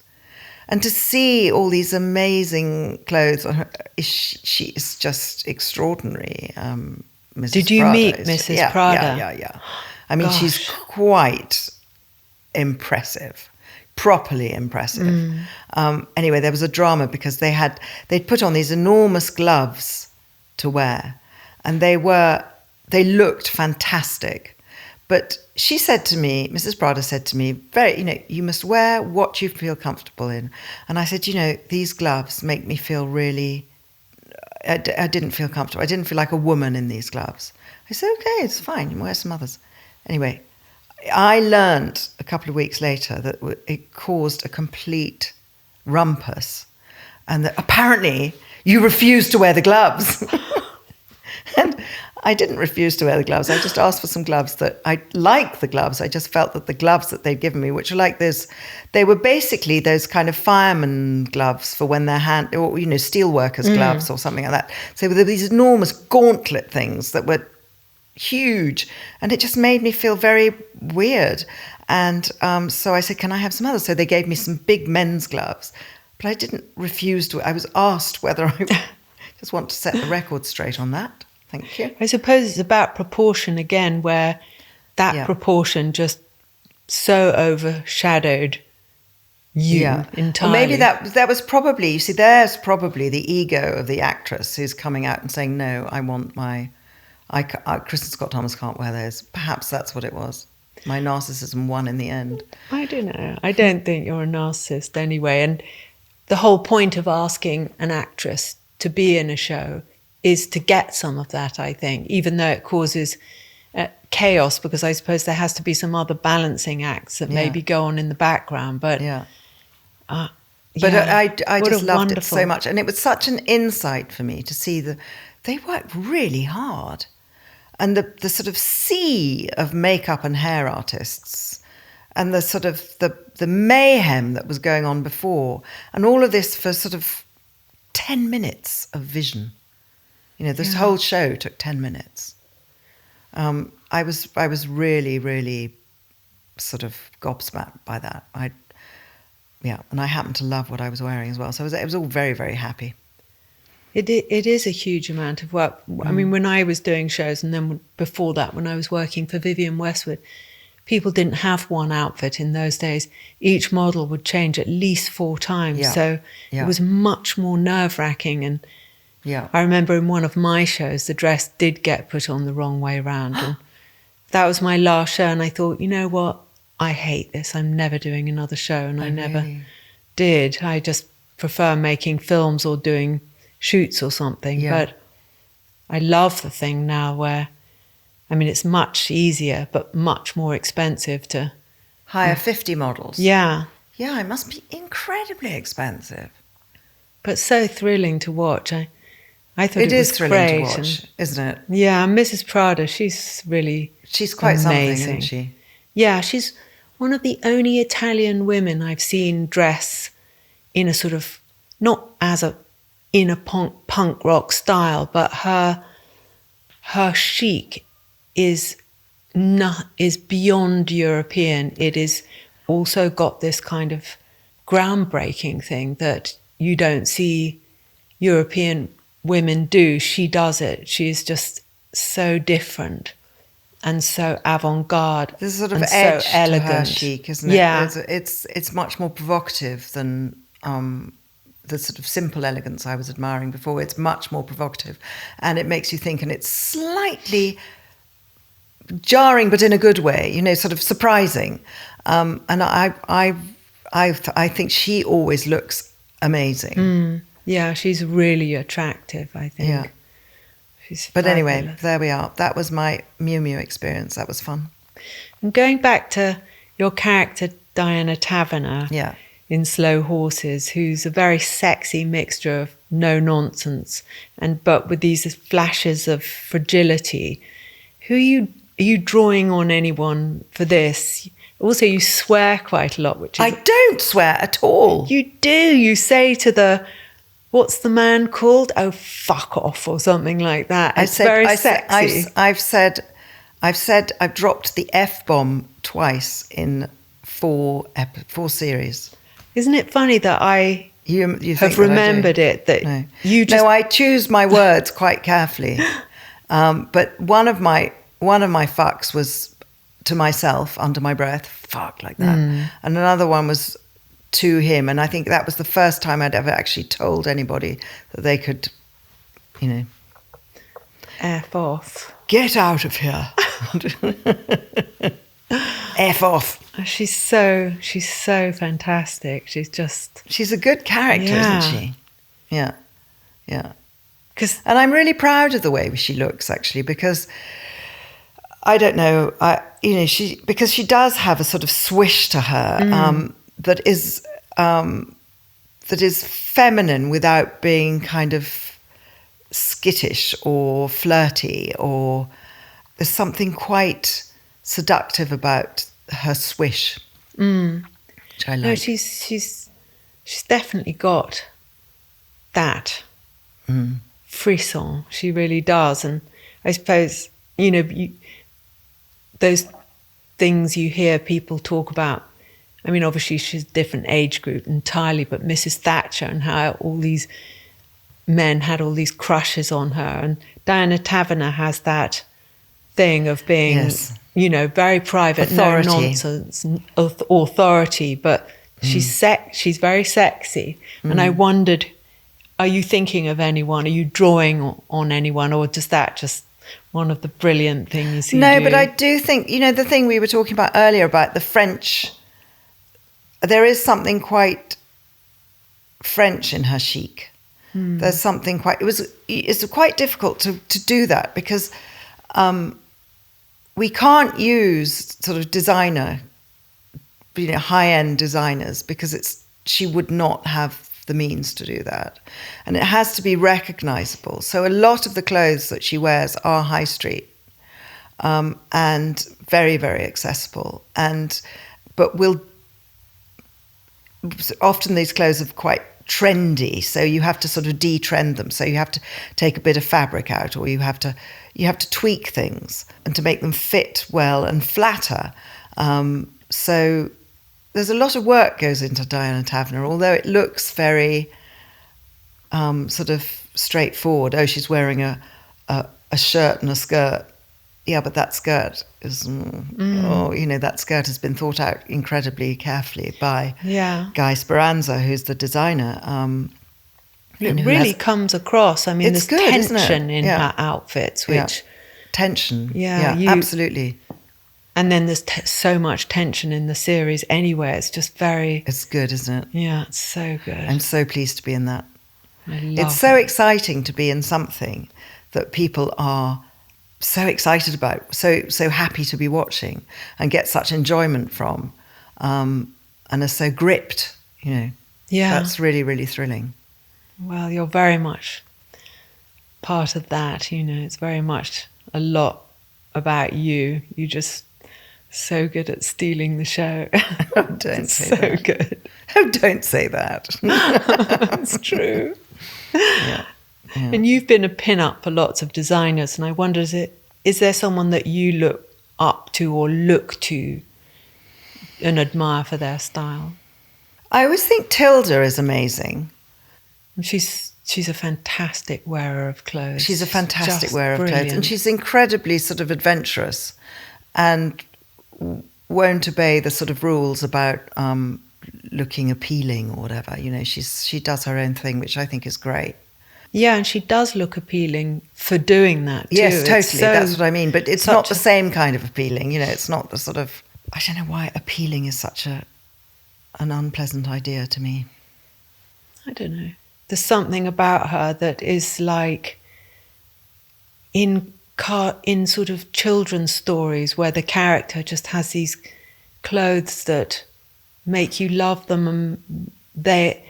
And to see all these amazing clothes on her, she is just extraordinary. Mrs. Did you Prada meet Mrs. Prada? Yeah. I mean, she's quite impressive, properly impressive. Anyway, there was a drama because they'd put on these enormous gloves to wear, and they looked fantastic. But she said to me, Mrs. Prada said to me, you must wear what you feel comfortable in. And I said, these gloves make me feel really, I didn't feel comfortable. I didn't feel like a woman in these gloves. I said, okay, it's fine. You can wear some others. Anyway, I learned a couple of weeks later that it caused a complete rumpus and that apparently you refused to wear the gloves. And I didn't refuse to wear the gloves. I just asked for some gloves that I like the gloves. I just felt that the gloves that they'd given me, which are like this, they were basically those kind of fireman gloves for when their hand, or, you know, steel workers gloves or something like that. So there were these enormous gauntlet things that were huge, and it just made me feel very weird. And so I said, can I have some others? So they gave me some big men's gloves, but I didn't refuse to. I was asked whether I just want to set the record straight on that. Thank you. I suppose it's about proportion again, where that proportion just so overshadowed you entirely. Well, maybe that was probably, you see, there's probably the ego of the actress who's coming out and saying, no, I want my, Kristin Scott Thomas can't wear those. Perhaps that's what it was. My narcissism won in the end. I don't know. I don't think you're a narcissist anyway. And the whole point of asking an actress to be in a show is to get some of that, I think, even though it causes chaos, because I suppose there has to be some other balancing acts that maybe go on in the background. But I just loved it so much. And it was such an insight for me to see they worked really hard. And the sort of sea of makeup and hair artists and the sort of the mayhem that was going on before, and all of this for sort of 10 minutes of vision. You know, this whole show took 10 minutes. I was really, really sort of gobsmacked by that. And I happened to love what I was wearing as well. So it was all very, very happy. It is a huge amount of work. I mean, when I was doing shows, and then before that, when I was working for Vivienne Westwood, people didn't have one outfit in those days. Each model would change at least 4 times. Yeah. So it was much more nerve-wracking. And I remember in one of my shows, the dress did get put on the wrong way around. And that was my last show. And I thought, you know what? I hate this. I'm never doing another show. And I never did. I just prefer making films or doing shoots or something. But I love the thing now where, I mean, it's much easier, but much more expensive to hire 50 models. Yeah, it must be incredibly expensive. But so thrilling to watch. I thought it was thrilling great. to watch, isn't it? Yeah, Mrs Prada, she's quite amazing. Something, isn't she? Yeah, she's one of the only Italian women I've seen dress in a sort of, not as in a punk rock style, but her chic is beyond European. It is also got this kind of groundbreaking thing that you don't see European women do. She does it. She is just so different and so avant-garde. There's a sort of and edge so elegant. to her chic, isn't it? Yeah, it's much more provocative than the sort of simple elegance I was admiring before. It's much more provocative, and it makes you think, and it's slightly jarring, but in a good way. You know, sort of surprising. And I think she always looks amazing. Yeah, she's really attractive, I think. Yeah. But anyway, there we are. That was my Miu Miu experience. That was fun. And going back to your character, Diana Taverner, in Slow Horses, who's a very sexy mixture of no nonsense, but with these flashes of fragility. Are you drawing on anyone for this? Also, you swear quite a lot, which is... I don't swear at all. You do. You say to what's the man called? Oh, fuck off, or something like that. It's very sexy. I've dropped the F-bomb twice in 4 series. Isn't it funny that I have remembered it? That you just... No, I choose my words quite carefully. But one of my fucks was to myself under my breath, fuck, like that. And another one was to him. And I think that was the first time I'd ever actually told anybody that they could, you know, F off. Get out of here. F off. She's so fantastic. She's a good character, isn't she? Yeah. And I'm really proud of the way she looks, actually, because I don't know, because she does have a sort of swish to her that is feminine without being kind of skittish or flirty, or there's something quite seductive about her swish, which I like. No, she's definitely got that frisson. She really does. And I suppose, those things you hear people talk about. I mean, obviously she's a different age group entirely, but Mrs. Thatcher, and how all these men had all these crushes on her. And Diana Taverner has that thing of being, very private, authority. No nonsense, authority, but she's very sexy. And I wondered, are you thinking of anyone? Are you drawing on anyone? Or is that just one of the brilliant things you do? No, but I do think, the thing we were talking about earlier about the French, there is something quite French in her chic. There's something it's quite difficult to do that, because we can't use sort of designer, high-end designers, because she would not have the means to do that. And it has to be recognizable. So a lot of the clothes that she wears are high street, and very, very accessible. But often these clothes are quite trendy, so you have to sort of de-trend them. So you have to take a bit of fabric out, or you have to tweak things and to make them fit well and flatter. So there's a lot of work goes into Diana Taverner, although it looks very sort of straightforward. Oh, she's wearing a shirt and a skirt. Yeah, but that skirt is, that skirt has been thought out incredibly carefully by Guy Speranza, who's the designer. It really comes across. I mean, there's good, tension in her outfits, which... Tension. Yeah, absolutely. And then there's so much tension in the series anyway. It's just very... It's good, isn't it? Yeah, it's so good. I'm so pleased to be in that. It's so exciting to be in something that people are so excited about, so happy to be watching and get such enjoyment from, and are so gripped, Yeah. That's really, really thrilling. Well, you're very much part of that, It's very much a lot about you. You're just so good at stealing the show. Oh, don't say so that. Good. Oh, don't say that. It's true. Yeah. And you've been a pin-up for lots of designers, and I wonder, is there someone that you look up to or look to and admire for their style? I always think Tilda is amazing. She's a fantastic wearer of clothes. She's a fantastic wearer of brilliant. clothes, and she's incredibly sort of adventurous and won't obey the sort of rules about looking appealing or whatever. She does her own thing, which I think is great. Yeah, and she does look appealing for doing that too. Yes, totally. That's what I mean. But it's not the same kind of appealing. It's not the sort of... I don't know why appealing is such an unpleasant idea to me. I don't know. There's something about her that is like in sort of children's stories where the character just has these clothes that make you love them, and they...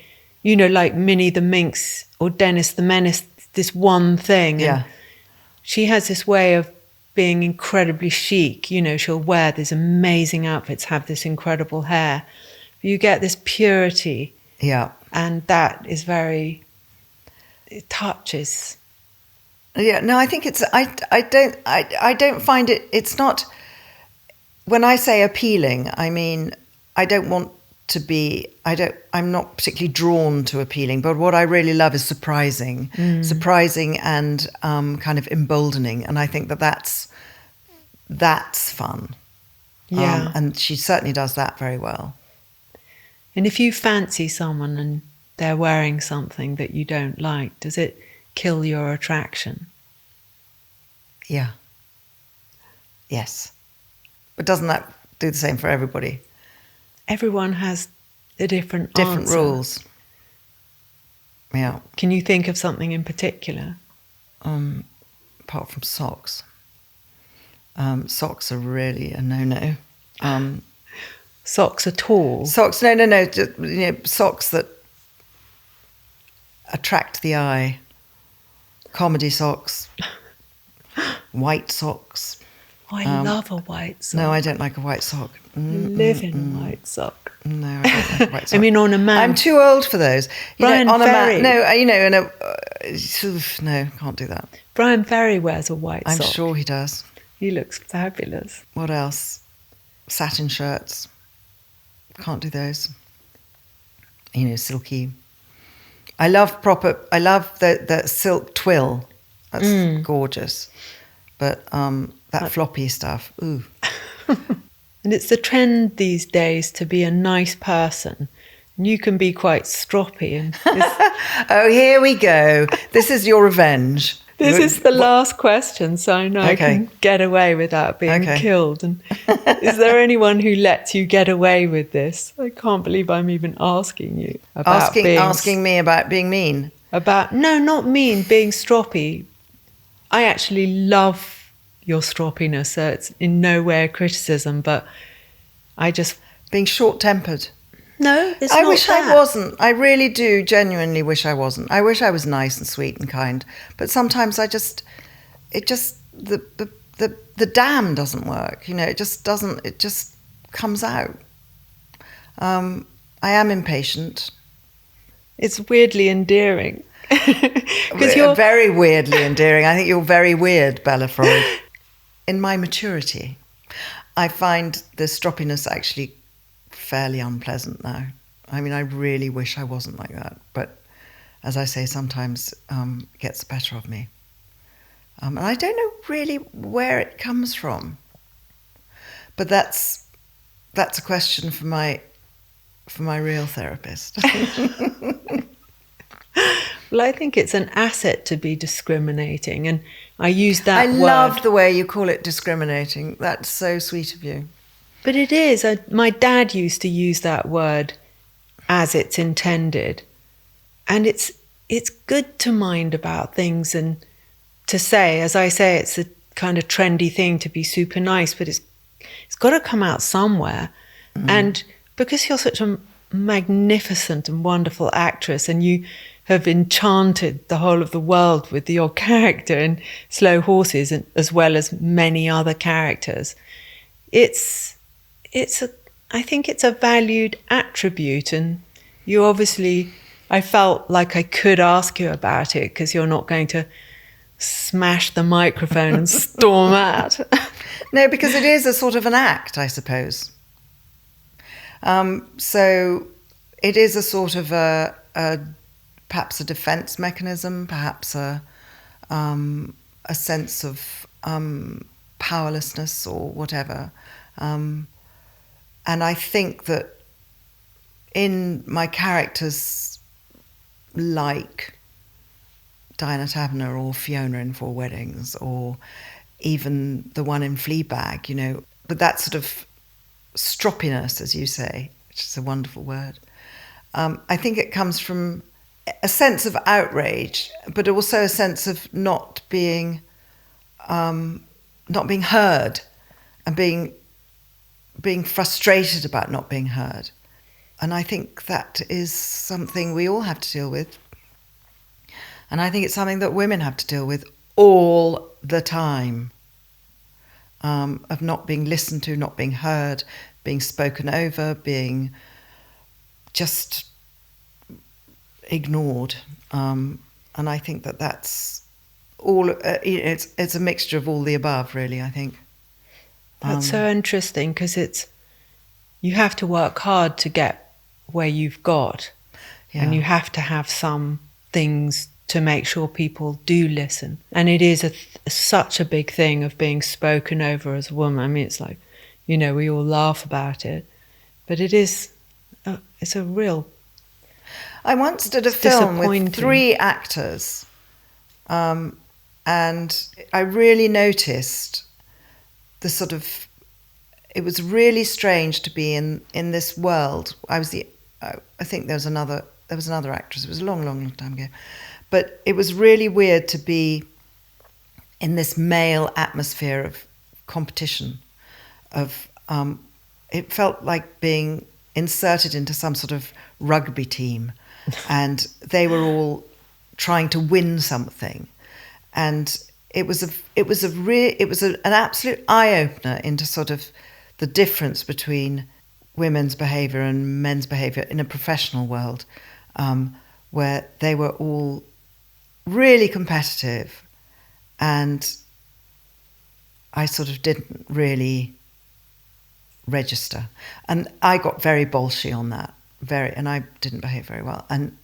like Minnie the Minx or Dennis the Menace, this one thing. Yeah. And she has this way of being incredibly chic. She'll wear these amazing outfits, have this incredible hair. You get this purity. Yeah. And that is it touches. Yeah, no, I think I don't find it, it's not, when I say appealing, I mean, I don't want to be, I'm not particularly drawn to appealing, but what I really love is surprising and kind of emboldening. And I think that's fun. Yeah. And she certainly does that very well. And if you fancy someone and they're wearing something that you don't like, does it kill your attraction? Yeah. Yes. But doesn't that do the same for everybody? Everyone has a different answer. Rules. Yeah. Can you think of something in particular? Apart from socks. Socks are really a no-no. Socks at all? Socks, no. Just, socks that attract the eye. comedy socks, white socks. Oh, I love a white sock. No, I don't like a white sock. I live in a white sock. No, I don't like a white sock. I mean, on a man. I'm too old for those. Brian Ferry. No, can't do that. Brian Ferry wears a white sock. I'm sure he does. He looks fabulous. What else? Satin shirts. Can't do those. Silky. I love the silk twill. That's gorgeous. But that floppy stuff, ooh. And it's the trend these days to be a nice person. And you can be quite stroppy. And oh, here we go. This is your revenge. This is the last question, so I know I can get away without being killed. And is there anyone who lets you get away with this? I can't believe I'm even asking you about asking me about being mean. No, not mean, being stroppy. I actually love your stroppiness, so it's in no way a criticism, but I just... Being short-tempered. No, it's I not wish that. I wasn't. I really do genuinely wish I wasn't. I wish I was nice and sweet and kind. But sometimes the dam doesn't work. It just comes out. I am impatient. It's weirdly endearing. You're very weirdly endearing. I think you're very weird, Bella Freud. In my maturity, I find the stroppiness actually fairly unpleasant now. I mean, I really wish I wasn't like that. But as I say, sometimes it gets the better of me. And I don't know really where it comes from. But that's a question for my real therapist. Well, I think it's an asset to be discriminating, and I use that word. I love the way you call it discriminating. That's so sweet of you. But it is. My dad used to use that word as it's intended. And it's good to mind about things and to say, as I say, it's a kind of trendy thing to be super nice, but it's got to come out somewhere. And because you're such a magnificent and wonderful actress, and you have enchanted the whole of the world with your character in Slow Horses, and as well as many other characters, I think it's a valued attribute. And you obviously, I felt like I could ask you about it because you're not going to smash the microphone and storm out. No, because it is a sort of an act, I suppose. So it is a sort of perhaps a defense mechanism, perhaps a sense of powerlessness or whatever. And I think that in my characters like Diana Taverner or Fiona in Four Weddings, or even the one in Fleabag, but that sort of stroppiness, as you say, which is a wonderful word, I think it comes from a sense of outrage, but also a sense of not being heard, and being frustrated about not being heard. And I think that is something we all have to deal with. And I think it's something that women have to deal with all the time, of not being listened to, not being heard, being spoken over, being just ignored. And I think that's all, it's a mixture of all the above, really, I think. That's so interesting, because you have to work hard to get where you've got. Yeah. And you have to have some things to make sure people do listen. And it is such a big thing of being spoken over as a woman. I mean, it's like, we all laugh about it, but it's a real... I once did a film with 3 actors, and I really noticed the sort of... It was really strange to be in this world. I think there was another actress. It was a long, long, long time ago. But it was really weird to be in this male atmosphere of competition. It felt like being inserted into some sort of rugby team, and they were all trying to win something. and it was an absolute eye opener into sort of the difference between women's behaviour and men's behaviour in a professional world, where they were all really competitive, and I sort of didn't really register, and I got very bolshy on that, and I didn't behave very well, and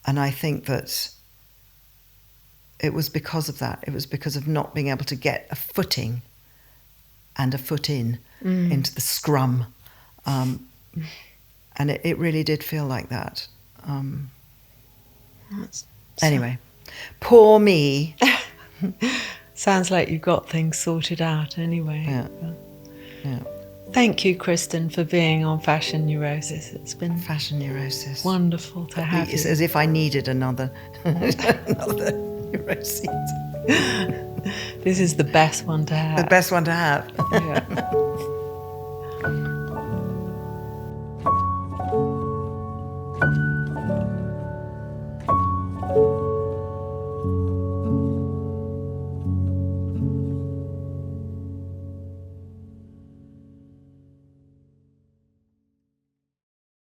I think that it was because of that. It was because of not being able to get a footing and a foot in into the scrum, and it really did feel like that. Anyway, poor me. Sounds like you got things sorted out anyway. Yeah. Thank you, Kristin, for being on Fashion Neurosis. It's been Fashion Neurosis. Wonderful to have you. It's as if I needed another neurosis. This is the best one to have. The best one to have. Yeah.